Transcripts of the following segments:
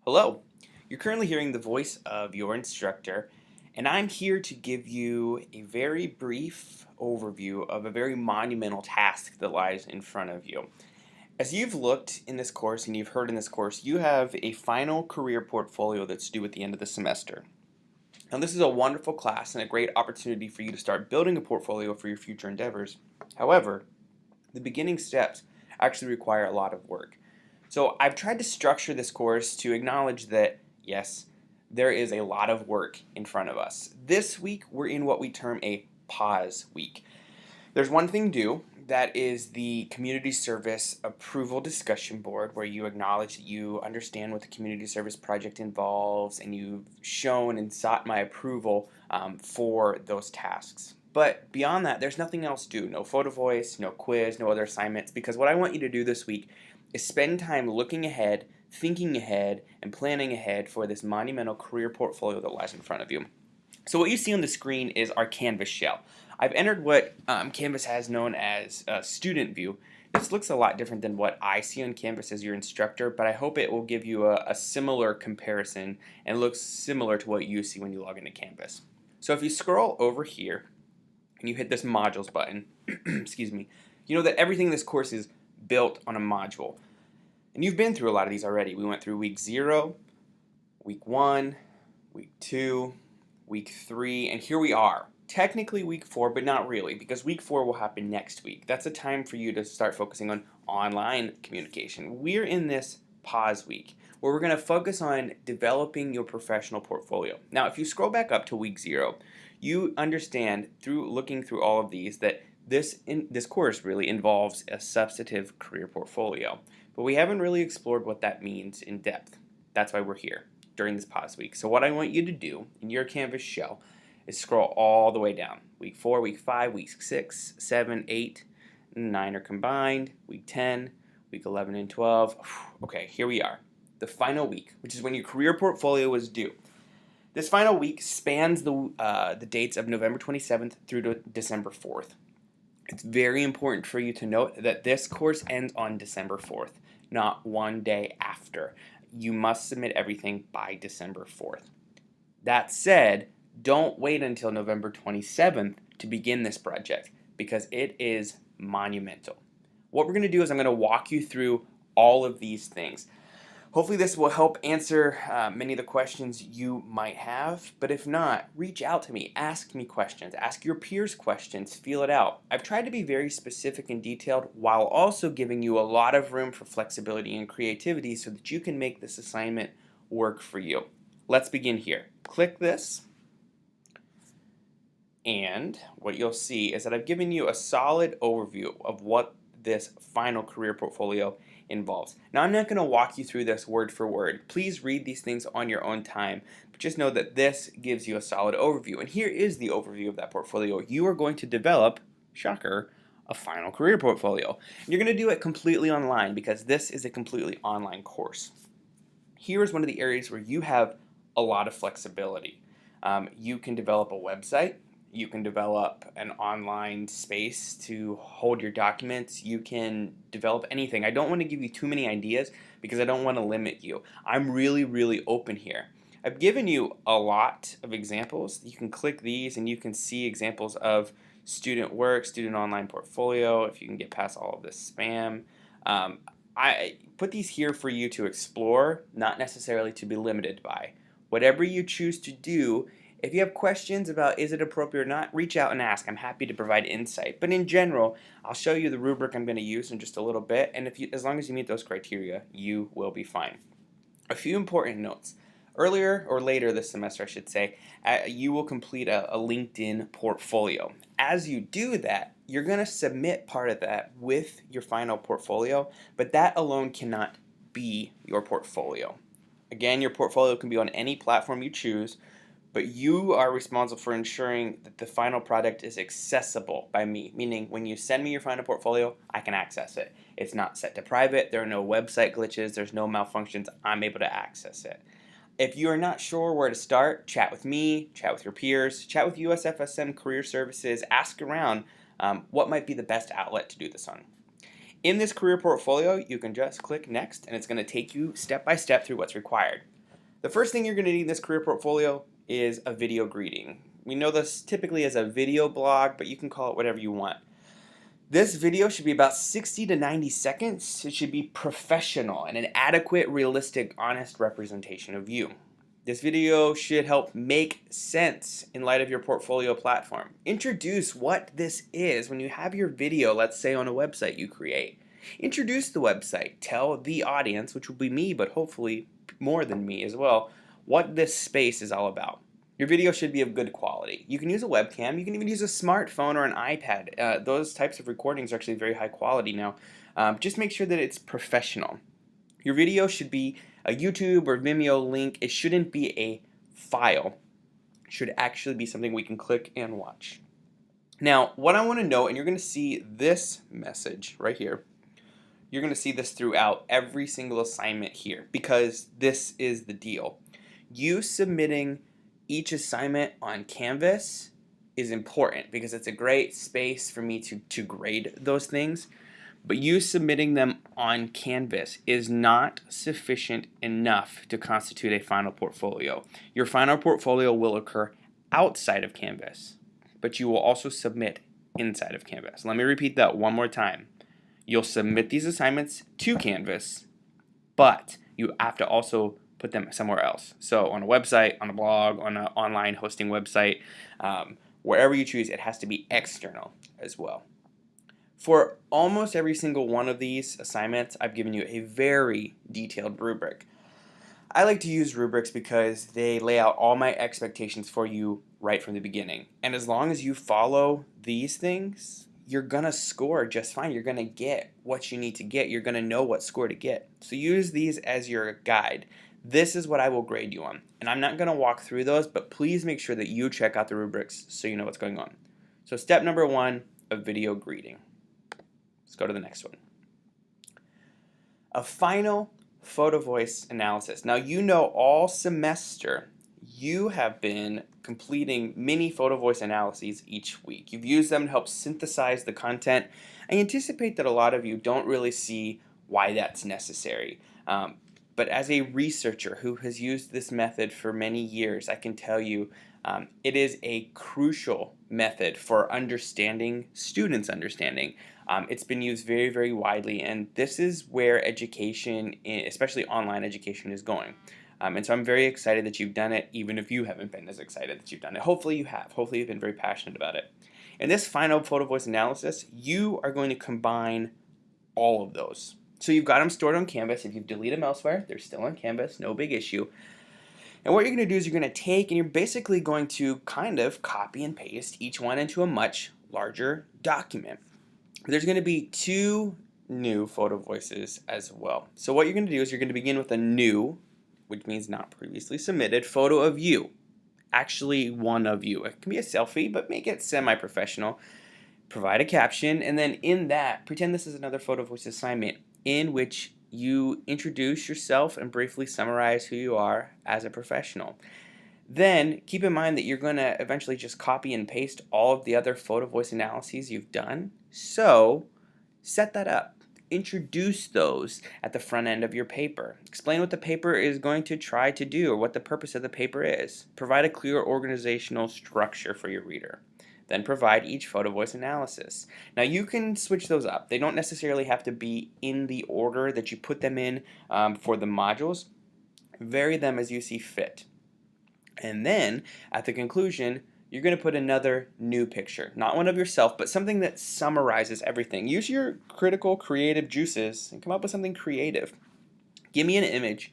Hello, you're currently hearing the voice of your instructor, and I'm here to give you a very brief overview of a very monumental task that lies in front of you. As you've looked in this course and you've heard in this course, you have a final career portfolio that's due at the end of the semester. Now, this is a wonderful class and a great opportunity for you to start building a portfolio for your future endeavors. However, the beginning steps actually require a lot of work. So I've tried to structure this course to acknowledge that, yes, there is a lot of work in front of us. This week, we're in what we term a pause week. There's one thing due, that is the community service approval discussion board, where you acknowledge that you understand what the community service project involves and you've shown and sought my approval for those tasks. But beyond that, there's nothing else due. No photo voice, no quiz, no other assignments, because what I want you to do this week is spend time looking ahead, thinking ahead, and planning ahead for this monumental career portfolio that lies in front of you. So what you see on the screen is our Canvas shell. I've entered what Canvas has known as student view. This looks a lot different than what I see on Canvas as your instructor, but I hope it will give you a similar comparison and looks similar to what you see when you log into Canvas. So if you scroll over here and you hit this modules button, excuse me, you know that everything in this course is built on a module. And you've been through a lot of these already. We went through week 0, week 1, week 2, week 3, and here we are. Technically week 4, but not really, because week 4 will happen next week. That's a time for you to start focusing on online communication. We're in this pause week, where we're going to focus on developing your professional portfolio. Now, if you scroll back up to week 0, you understand through looking through all of these that this course really involves a substantive career portfolio, but we haven't really explored what that means in depth. That's why we're here during this pause week. So what I want you to do in your Canvas shell is scroll all the way down. Week 4, week 5, week 6, 7, 8, 9 are combined, week 10, week 11 and 12. Okay, here we are. The final week, which is when your career portfolio is due. This final week spans the dates of November 27th through to December 4th. It's very important for you to note that this course ends on December 4th, not one day after. You must submit everything by December 4th. That said, don't wait until November 27th to begin this project, because it is monumental. What we're going to do is I'm going to walk you through all of these things. Hopefully this will help answer many of the questions you might have, but if not, reach out to me, ask me questions, ask your peers questions, feel it out. I've tried to be very specific and detailed while also giving you a lot of room for flexibility and creativity so that you can make this assignment work for you. Let's begin here. Click this, and what you'll see is that I've given you a solid overview of what this final career portfolio involves. Now, I'm not going to walk you through this word for word. Please read these things on your own time, but just know that this gives you a solid overview. And here is the overview of that portfolio. You are going to develop, shocker, a final career portfolio. And you're going to do it completely online, because this is a completely online course. Here is one of the areas where you have a lot of flexibility. You can develop a website. You can develop an online space to hold your documents. You can develop anything. I don't want to give you too many ideas because I don't want to limit you. I'm really open here. I've given you a lot of examples. You can click these and you can see examples of student work, student online portfolio, if you can get past all of this spam. I put these here for you to explore, not necessarily to be limited by. Whatever you choose to do, if you have questions about is it appropriate or not, reach out and ask. I'm happy to provide insight. But in general, I'll show you the rubric I'm going to use in just a little bit, and as long as you meet those criteria, you will be fine. A few important notes. Earlier or later this semester, I should say, you will complete a LinkedIn portfolio. As you do that, you're going to submit part of that with your final portfolio, but that alone cannot be your portfolio. Again, your portfolio can be on any platform you choose, but you are responsible for ensuring that the final product is accessible by me, meaning when you send me your final portfolio, I can access it. It's not set to private, there are no website glitches, there's no malfunctions, I'm able to access it. If you are not sure where to start, chat with me, chat with your peers, chat with USFSM Career Services, ask around what might be the best outlet to do this on. In this career portfolio, you can just click next and it's going to take you step by step through what's required. The first thing you're going to need in this career portfolio is a video greeting. We know this typically as a video blog, but you can call it whatever you want. This video should be about 60 to 90 seconds. It should be professional and an adequate, realistic, honest representation of you. This video should help make sense in light of your portfolio platform. Introduce what this is when you have your video, let's say on a website you create. Introduce the website. Tell the audience, which will be me, but hopefully more than me as well, what this space is all about. Your video should be of good quality. You can use a webcam. You can even use a smartphone or an iPad. Those types of recordings are actually very high quality now. Just make sure that it's professional. Your video should be a YouTube or Vimeo link. It shouldn't be a file. It should actually be something we can click and watch. Now, what I want to know, and you're going to see this message right here. You're going to see this throughout every single assignment here because this is the deal. You submitting each assignment on Canvas is important because it's a great space for me to grade those things. But you submitting them on Canvas is not sufficient enough to constitute a final portfolio. Your final portfolio will occur outside of Canvas, but you will also submit inside of Canvas. Let me repeat that one more time. You'll submit these assignments to Canvas, but you have to also put them somewhere else. So on a website, on a blog, on an online hosting website, wherever you choose, it has to be external as well. For almost every single one of these assignments, I've given you a very detailed rubric. I like to use rubrics because they lay out all my expectations for you right from the beginning. And as long as you follow these things, you're going to score just fine. You're going to get what you need to get. You're going to know what score to get. So use these as your guide. This is what I will grade you on. And I'm not going to walk through those, but please make sure that you check out the rubrics so you know what's going on. So step number 1, a video greeting. Let's go to the next one. A final photo voice analysis. Now you know all semester you have been completing mini photo voice analyses each week. You've used them to help synthesize the content. I anticipate that a lot of you don't really see why that's necessary. But as a researcher who has used this method for many years, I can tell you it is a crucial method for understanding, students' understanding. It's been used very, very widely, and this is where education, especially online education, is going. And so I'm very excited that you've done it, even if you haven't been as excited that you've done it. Hopefully you have. Hopefully you've been very passionate about it. In this final photo voice analysis, you are going to combine all of those. So you've got them stored on Canvas. If you've deleted them elsewhere, they're still on Canvas, no big issue. And what you're going to do is you're going to take and you're basically going to kind of copy and paste each one into a much larger document. There's going to be 2 new photo voices as well. So what you're going to do is you're going to begin with a new, which means not previously submitted, photo of you. Actually one of you. It can be a selfie, but make it semi-professional. Provide a caption, and then in that, pretend this is another photo voice assignment in which you introduce yourself and briefly summarize who you are as a professional. Then keep in mind that you're going to eventually just copy and paste all of the other photo voice analyses you've done. So set that up. Introduce those at the front end of your paper. Explain what the paper is going to try to do or what the purpose of the paper is. Provide a clear organizational structure for your reader. Then provide each photo voice analysis. Now you can switch those up. They don't necessarily have to be in the order that you put them in for the modules. Vary them as you see fit. And then at the conclusion, you're going to put another new picture. Not one of yourself, but something that summarizes everything. Use your critical creative juices and come up with something creative. Give me an image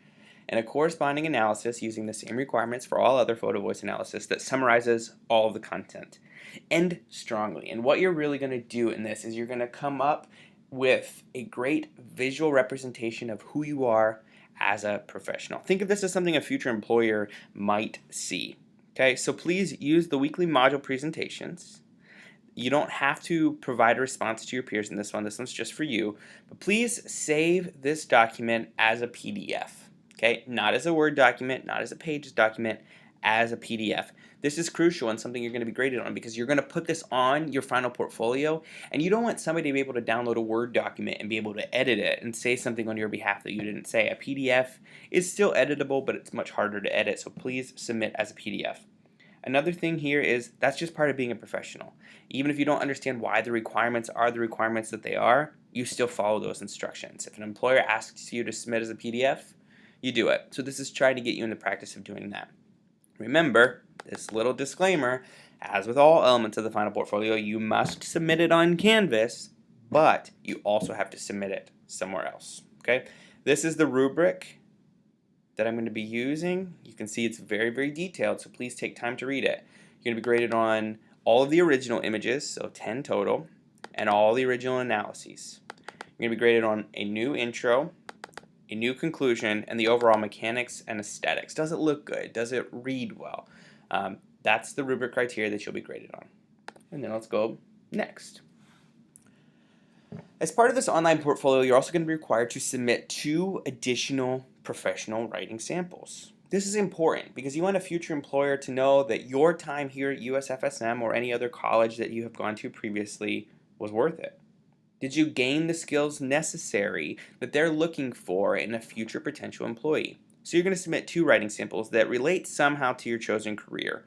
and a corresponding analysis using the same requirements for all other photo voice analysis that summarizes all of the content. End strongly. And what you're really going to do in this is you're going to come up with a great visual representation of who you are as a professional. Think of this as something a future employer might see. Okay, so please use the weekly module presentations. You don't have to provide a response to your peers in this one. This one's just for you. But please save this document as a PDF. Okay, not as a Word document, not as a Pages document, as a PDF. This is crucial and something you're going to be graded on because you're going to put this on your final portfolio, and you don't want somebody to be able to download a Word document and be able to edit it and say something on your behalf that you didn't say. A PDF is still editable, but it's much harder to edit, so please submit as a PDF. Another thing here is that's just part of being a professional. Even if you don't understand why the requirements are the requirements that they are, you still follow those instructions. If an employer asks you to submit as a PDF, you do it. So this is trying to get you in the practice of doing that. Remember, this little disclaimer, as with all elements of the final portfolio, you must submit it on Canvas, but you also have to submit it somewhere else. Okay? This is the rubric that I'm going to be using. You can see it's very, very detailed, so please take time to read it. You're going to be graded on all of the original images, so 10 total, and all the original analyses. You're going to be graded on a new intro, a new conclusion, and the overall mechanics and aesthetics. Does it look good? Does it read well? That's the rubric criteria that you'll be graded on. And then let's go next. As part of this online portfolio, you're also going to be required to submit 2 additional professional writing samples. This is important because you want a future employer to know that your time here at USFSM or any other college that you have gone to previously was worth it. Did you gain the skills necessary that they're looking for in a future potential employee? So you're going to submit 2 writing samples that relate somehow to your chosen career,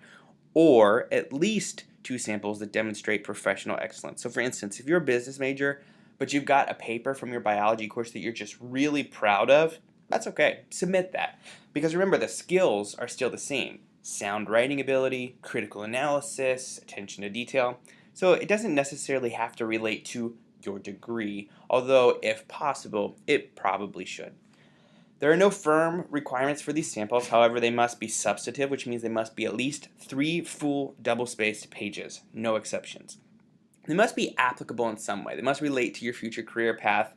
or at least 2 samples that demonstrate professional excellence. So for instance, if you're a business major, but you've got a paper from your biology course that you're just really proud of, that's okay. Submit that. Because remember, the skills are still the same. Sound writing ability, critical analysis, attention to detail. So it doesn't necessarily have to relate to your degree, although if possible, it probably should. There are no firm requirements for these samples, however they must be substantive, which means they must be at least 3 full double-spaced pages, no exceptions. They must be applicable in some way. They must relate to your future career path,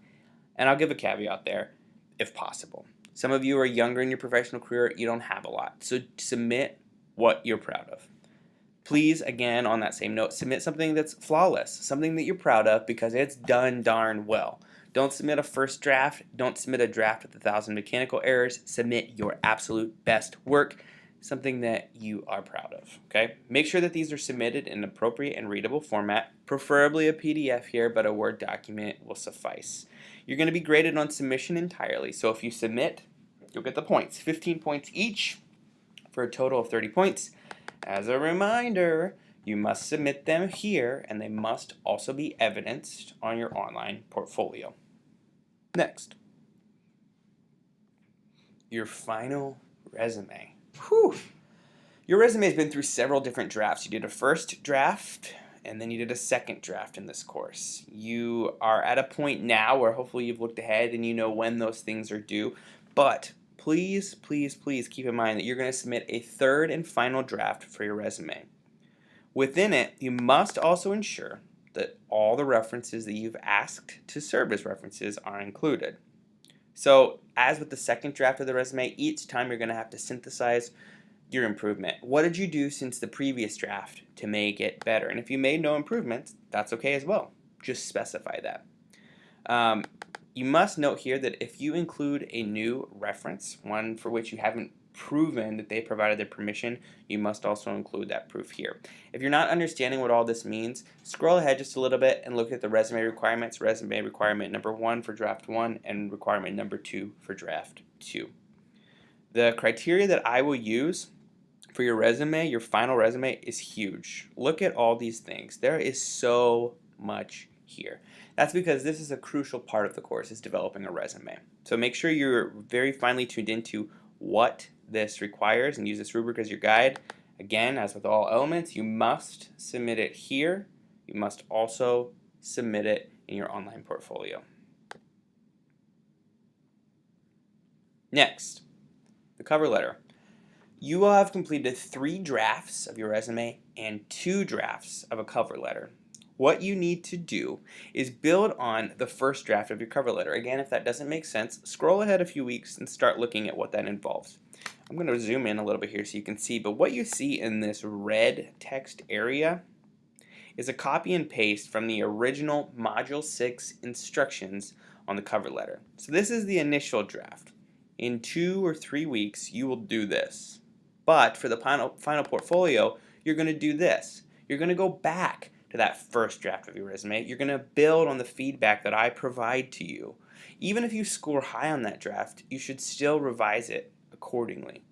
and I'll give a caveat there, if possible. Some of you are younger in your professional career, you don't have a lot, so submit what you're proud of. Please, again, on that same note, submit something that's flawless, something that you're proud of because it's done darn well. Don't submit a first draft. Don't submit a draft with 1,000 mechanical errors. Submit your absolute best work, something that you are proud of. Okay? Make sure that these are submitted in an appropriate and readable format, preferably a PDF here, but a Word document will suffice. You're going to be graded on submission entirely, so if you submit, you'll get the points, 15 points each for a total of 30 points. As a reminder, you must submit them here, and they must also be evidenced on your online portfolio. Next, your final resume. Whew. Your resume has been through several different drafts. You did a first draft, and then you did a second draft in this course. You are at a point now where hopefully you've looked ahead and you know when those things are due, but please, please, please keep in mind that you're going to submit a third and final draft for your resume. Within it, you must also ensure that all the references that you've asked to serve as references are included. So, as with the second draft of the resume, each time you're going to have to synthesize your improvement. What did you do since the previous draft to make it better? And if you made no improvements, that's okay as well. Just specify that. You must note here that if you include a new reference, one for which you haven't proven that they provided their permission, you must also include that proof here. If you're not understanding what all this means, scroll ahead just a little bit and look at the resume requirements, resume requirement number 1 for draft 1 and requirement number 2 for draft 2. The criteria that I will use for your resume, your final resume, is huge. Look at all these things. There is so much here. That's because this is a crucial part of the course, is developing a resume. So make sure you're very finely tuned into what this requires and use this rubric as your guide. Again, as with all elements, you must submit it here. You must also submit it in your online portfolio. Next, the cover letter. You will have completed 3 drafts of your resume and 2 drafts of a cover letter. What you need to do is build on the first draft of your cover letter. Again, if that doesn't make sense, scroll ahead a few weeks and start looking at what that involves. I'm going to zoom in a little bit here so you can see, but what you see in this red text area is a copy and paste from the original Module 6 instructions on the cover letter. So this is the initial draft. In 2 or 3 weeks, you will do this. But for the final portfolio, you're going to do this. You're going to go back to that first draft of your resume. You're going to build on the feedback that I provide to you. Even if you score high on that draft, you should still revise it accordingly.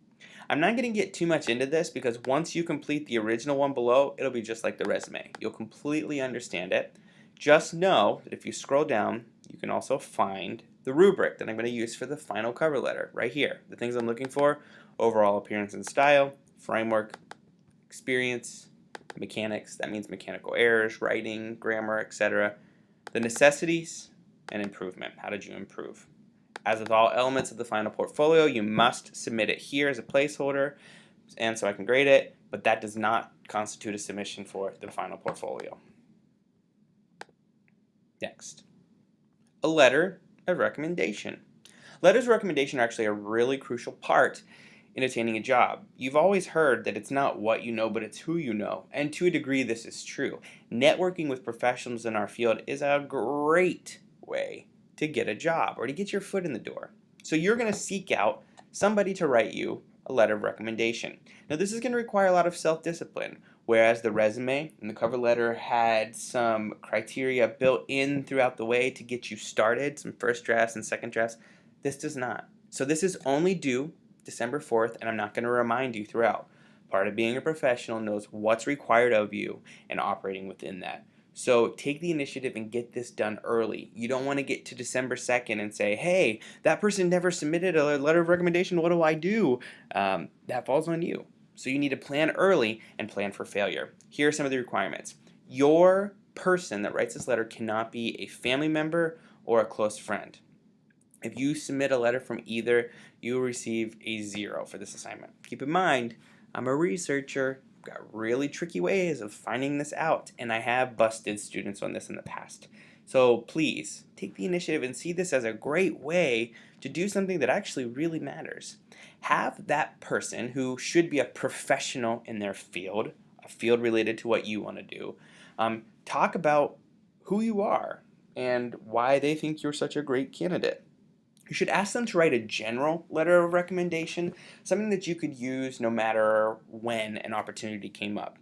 I'm not going to get too much into this because once you complete the original one below, it'll be just like the resume. You'll completely understand it. Just know that if you scroll down, you can also find the rubric that I'm going to use for the final cover letter right here. The things I'm looking for: overall appearance and style, framework, experience, mechanics, that means mechanical errors, writing, grammar, etc. The necessities, and improvement. How did you improve? As with all elements of the final portfolio, you must submit it here as a placeholder, and so I can grade it, but that does not constitute a submission for the final portfolio. Next, a letter of recommendation. Letters of recommendation are actually a really crucial part in attaining a job. You've always heard that it's not what you know, but it's who you know, and to a degree this is true. Networking with professionals in our field is a great way to get a job or to get your foot in the door. So you're going to seek out somebody to write you a letter of recommendation. Now this is going to require a lot of self-discipline, whereas the resume and the cover letter had some criteria built in throughout the way to get you started, some first drafts and second drafts. This does not. So this is only due December 4th, and I'm not going to remind you throughout. Part of being a professional knows what's required of you and operating within that. So take the initiative and get this done early. You don't want to get to December 2nd and say, hey, that person never submitted a letter of recommendation, what do I do? That falls on you. So you need to plan early and plan for failure. Here are some of the requirements. Your person that writes this letter cannot be a family member or a close friend. If you submit a letter from either, you will receive a 0 for this assignment. Keep in mind, I'm a researcher. I've got really tricky ways of finding this out, and I have busted students on this in the past. So please, take the initiative and see this as a great way to do something that actually really matters. Have that person who should be a professional in their field, a field related to what you want to do, talk about who you are and why they think you're such a great candidate. You should ask them to write a general letter of recommendation, something that you could use no matter when an opportunity came up.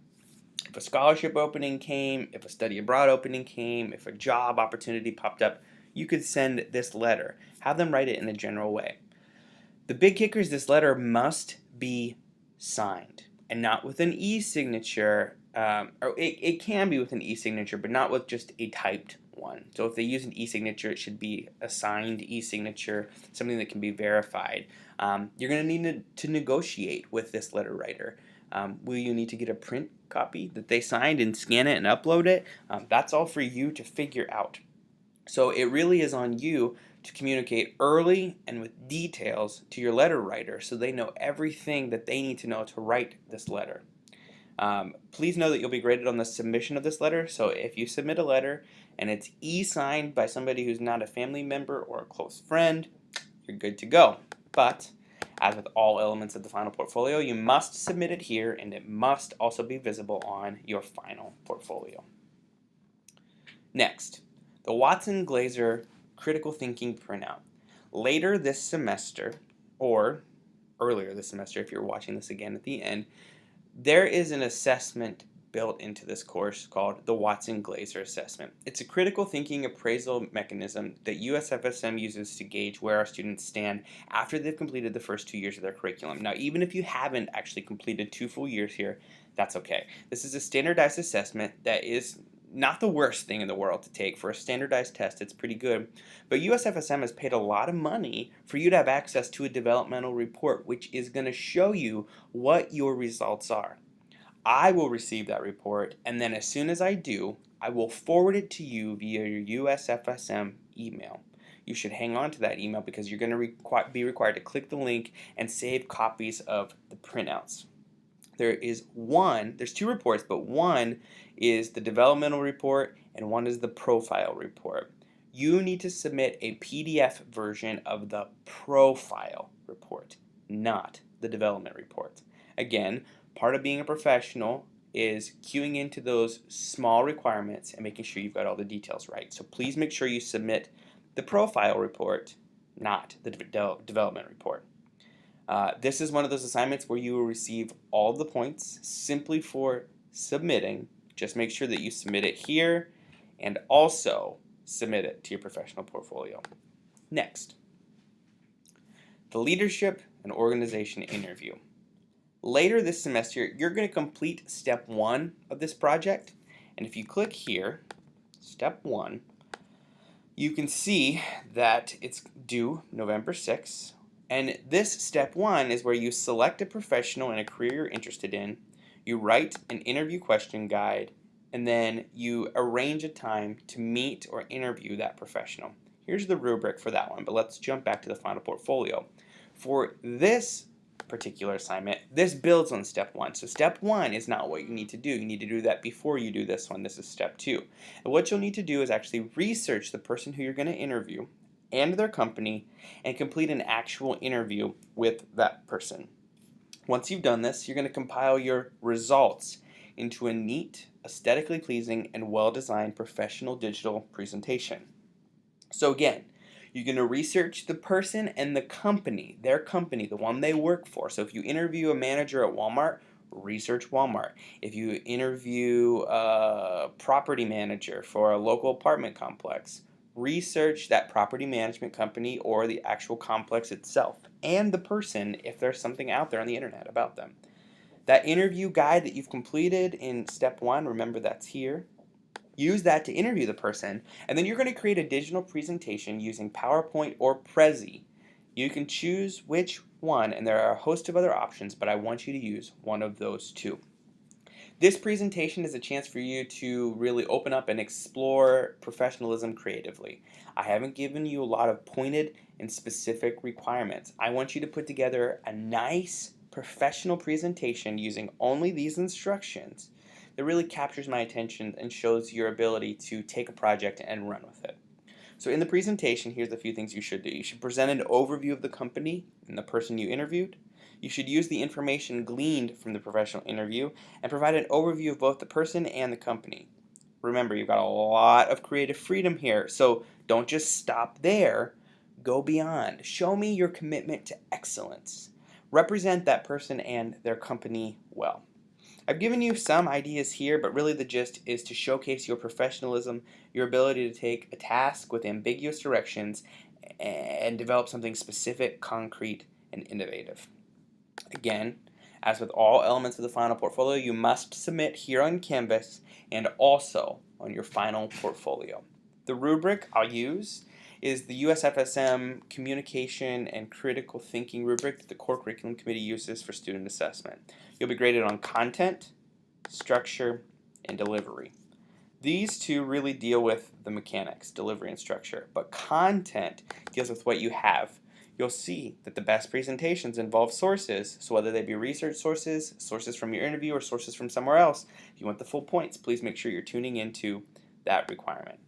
If a scholarship opening came, if a study abroad opening came, if a job opportunity popped up, you could send this letter. Have them write it in a general way. The big kicker is this letter must be signed and not with an e-signature. Or it can be with an e-signature, but not with just a typed one. So if they use an e-signature, it should be a signed e-signature, something that can be verified. You're going to need to negotiate with this letter writer. Will you need to get a print copy that they signed and scan it and upload it? That's all for you to figure out. So it really is on you to communicate early and with details to your letter writer so they know everything that they need to know to write this letter. Please know that you'll be graded on the submission of this letter. So if you submit a letter and it's e-signed by somebody who's not a family member or a close friend, you're good to go. But as with all elements of the final portfolio, you must submit it here, and it must also be visible on your final portfolio. Next, the Watson-Glaser Critical Thinking Printout. Later this semester, or earlier this semester if you're watching this again at the end, there is an assessment built into this course called the Watson-Glaser Assessment. It's a critical thinking appraisal mechanism that USFSM uses to gauge where our students stand after they've completed the first 2 years of their curriculum. Now, even if you haven't actually completed 2 full years here, that's okay. This is a standardized assessment that is not the worst thing in the world to take. For a standardized test, it's pretty good. But USFSM has paid a lot of money for you to have access to a developmental report, which is going to show you what your results are. I will receive that report, and then as soon as I do, I will forward it to you via your USFSM email. You should hang on to that email because you're going to be required to click the link and save copies of the printouts. There's 2 reports, but one is the developmental report and one is the profile report. You need to submit a PDF version of the profile report, not the development report. Again, part of being a professional is queuing into those small requirements and making sure you've got all the details right. So please make sure you submit the profile report, not the development report. This is one of those assignments where you will receive all the points simply for submitting. Just make sure that you submit it here and also submit it to your professional portfolio. Next, the leadership and organization interview. Later this semester, you're going to complete step 1 of this project. And if you click here, step 1, you can see that it's due November 6th. And this step 1 is where you select a professional and a career you're interested in, you write an interview question guide, and then you arrange a time to meet or interview that professional. Here's the rubric for that one, but let's jump back to the final portfolio. For this particular assignment, this builds on step 1. So step 1 is not what you need to do. You need to do that before you do this one. This is step 2. And what you'll need to do is actually research the person who you're going to interview and their company and complete an actual interview with that person. Once you've done this, you're going to compile your results into a neat, aesthetically pleasing, and well-designed professional digital presentation. So again, you're going to research the person and the company, their company, the one they work for. So if you interview a manager at Walmart, research Walmart. If you interview a property manager for a local apartment complex, research that property management company or the actual complex itself and the person if there's something out there on the internet about them. That interview guide that you've completed in step 1, remember that's here. Use that to interview the person, and then you're going to create a digital presentation using PowerPoint or Prezi. You can choose which one, and there are a host of other options, but I want you to use one of those two. This presentation is a chance for you to really open up and explore professionalism creatively. I haven't given you a lot of pointed and specific requirements. I want you to put together a nice professional presentation using only these instructions that really captures my attention and shows your ability to take a project and run with it. So in the presentation, here's a few things you should do. You should present an overview of the company and the person you interviewed. You should use the information gleaned from the professional interview and provide an overview of both the person and the company. Remember, you've got a lot of creative freedom here, so don't just stop there. Go beyond. Show me your commitment to excellence. Represent that person and their company well. I've given you some ideas here, but really the gist is to showcase your professionalism, your ability to take a task with ambiguous directions and develop something specific, concrete, and innovative. Again, as with all elements of the final portfolio, you must submit here on Canvas and also on your final portfolio. The rubric I'll use is the USFSM Communication and Critical Thinking rubric that the Core Curriculum Committee uses for student assessment. You'll be graded on content, structure, and delivery. These two really deal with the mechanics, delivery and structure, but content deals with what you have. You'll see that the best presentations involve sources, so whether they be research sources, sources from your interview, or sources from somewhere else, if you want the full points, please make sure you're tuning into that requirement.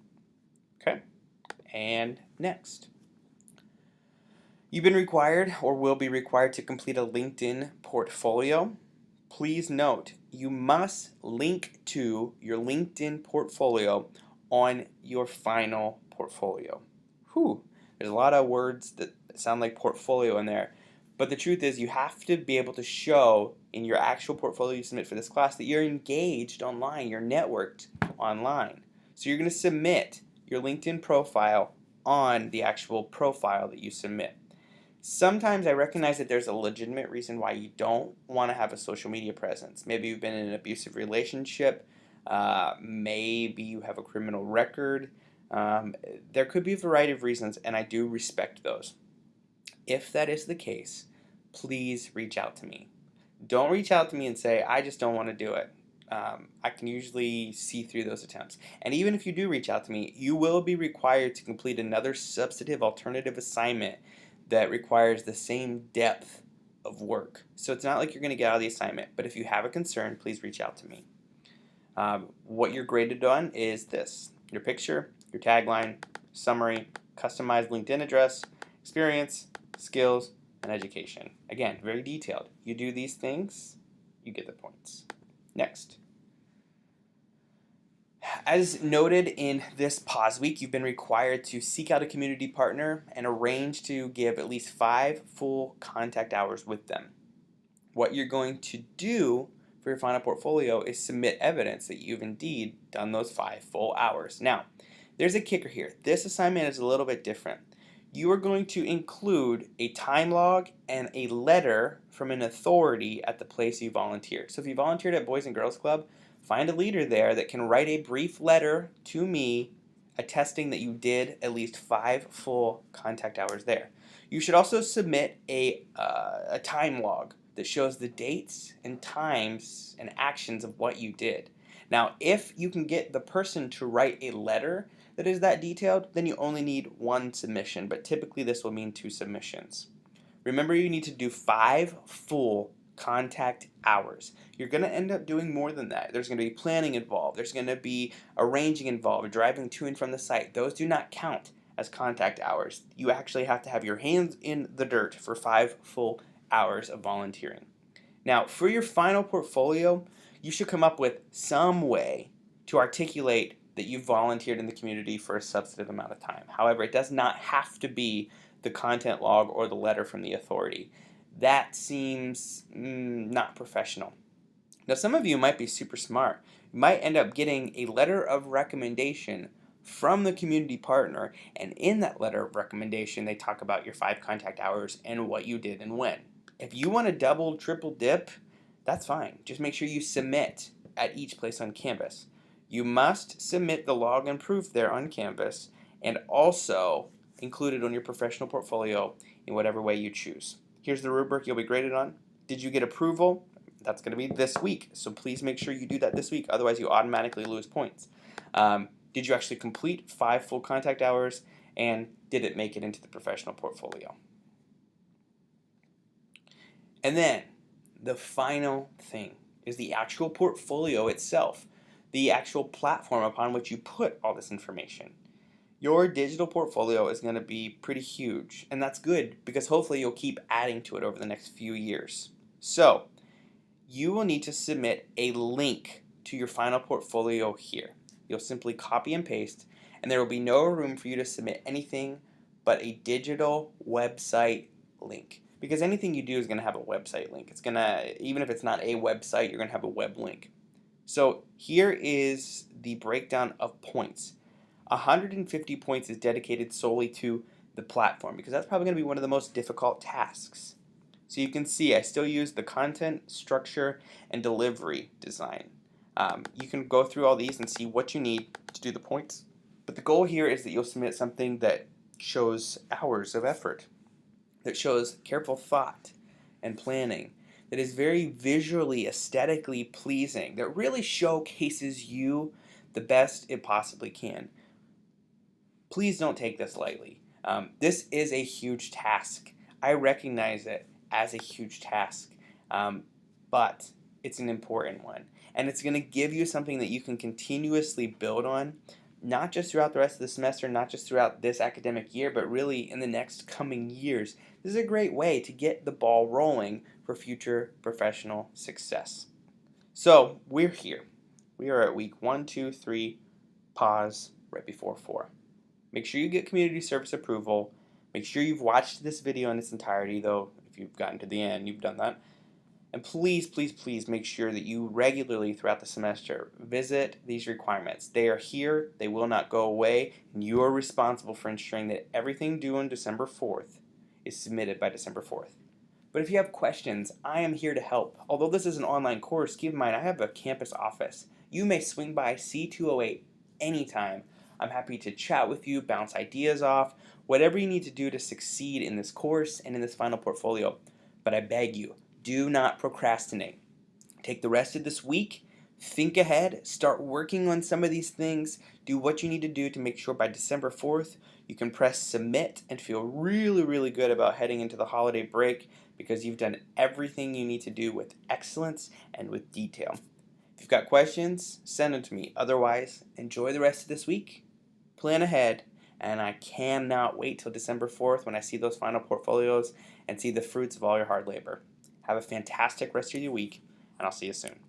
Okay? And next. You've been required or will be required to complete a LinkedIn portfolio. Please note, you must link to your LinkedIn portfolio on your final portfolio. There's a lot of words that sound like portfolio in there, but the truth is you have to be able to show in your actual portfolio you submit for this class that you're engaged online, you're networked online. So you're going to submit your LinkedIn profile on the actual profile that you submit. Sometimes I recognize that there's a legitimate reason why you don't want to have a social media presence. Maybe you've been in an abusive relationship, maybe you have a criminal record. There could be a variety of reasons, and I do respect those. If that is the case, please reach out to me. Don't reach out to me and say, I just don't want to do it. I can usually see through those attempts. And even if you do reach out to me, you will be required to complete another substantive alternative assignment that requires the same depth of work. So it's not like you're going to get out of the assignment, but if you have a concern, please reach out to me. What you're graded on is this: your picture, your tagline, summary, customized LinkedIn address, experience, skills, and education. Again, very detailed. You do these things, you get the points. Next. As noted in this pause week, you've been required to seek out a community partner and arrange to give at least 5 full contact hours with them. What you're going to do for your final portfolio is submit evidence that you've indeed done those 5 full hours. Now, there's a kicker here. This assignment is a little bit different. You are going to include a time log and a letter from an authority at the place you volunteered. So if you volunteered at Boys and Girls Club, find a leader there that can write a brief letter to me attesting that you did at least 5 full contact hours there. You should also submit a time log that shows the dates and times and actions of what you did. Now, if you can get the person to write a letter that is that detailed, then you only need 1 submission, but typically this will mean 2 submissions. Remember, you need to do 5 full contact hours. You're going to end up doing more than that. There's going to be planning involved. There's going to be arranging involved, driving to and from the site. Those do not count as contact hours. You actually have to have your hands in the dirt for 5 full hours of volunteering. Now, for your final portfolio, you should come up with some way to articulate that you've volunteered in the community for a substantive amount of time. However, it does not have to be the content log or the letter from the authority. That seems not professional. Now, some of you might be super smart. You might end up getting a letter of recommendation from the community partner, and in that letter of recommendation, they talk about your 5 contact hours and what you did and when. If you want to double, triple dip, that's fine. Just make sure you submit at each place on Canvas. You must submit the log and proof there on Canvas and also include it on your professional portfolio in whatever way you choose. Here's the rubric you'll be graded on. Did you get approval? That's going to be this week, so please make sure you do that this week, otherwise you automatically lose points. Did you actually complete 5 full contact hours, and did it make it into the professional portfolio? And then the final thing is the actual portfolio itself, the actual platform upon which you put all this information. Your digital portfolio is going to be pretty huge, and that's good because hopefully you'll keep adding to it over the next few years. So you will need to submit a link to your final portfolio here. You'll simply copy and paste, and there will be no room for you to submit anything but a digital website link. Because anything you do is going to have a website link. It's going to, even if it's not a website, you're going to have a web link. So here is the breakdown of points. 150 points is dedicated solely to the platform because that's probably going to be one of the most difficult tasks. So you can see I still use the content, structure, and delivery design. You can go through all these and see what you need to do the points. But the goal here is that you'll submit something that shows hours of effort, that shows careful thought and planning, that is very visually, aesthetically pleasing, that really showcases you the best it possibly can. Please don't take this lightly. This is a huge task. I recognize it as a huge task, but it's an important one. And it's going to give you something that you can continuously build on, not just throughout the rest of the semester, not just throughout this academic year, but really in the next coming years. This is a great way to get the ball rolling for future professional success. So we're here. We are at week 1, 2, 3, pause right before 4. Make sure you get community service approval. Make sure you've watched this video in its entirety, though if you've gotten to the end, you've done that. And please, please, please make sure that you regularly throughout the semester visit these requirements. They are here, they will not go away, and you are responsible for ensuring that everything due on December 4th is submitted by December 4th. But if you have questions, I am here to help. Although this is an online course, keep in mind I have a campus office. You may swing by C208 anytime. I'm happy to chat with you, bounce ideas off, whatever you need to do to succeed in this course and in this final portfolio. But I beg you, do not procrastinate. Take the rest of this week, think ahead, start working on some of these things, do what you need to do to make sure by December 4th you can press submit and feel really, really good about heading into the holiday break because you've done everything you need to do with excellence and with detail. If you've got questions, send them to me. Otherwise, enjoy the rest of this week, plan ahead, and I cannot wait till December 4th when I see those final portfolios and see the fruits of all your hard labor. Have a fantastic rest of your week, and I'll see you soon.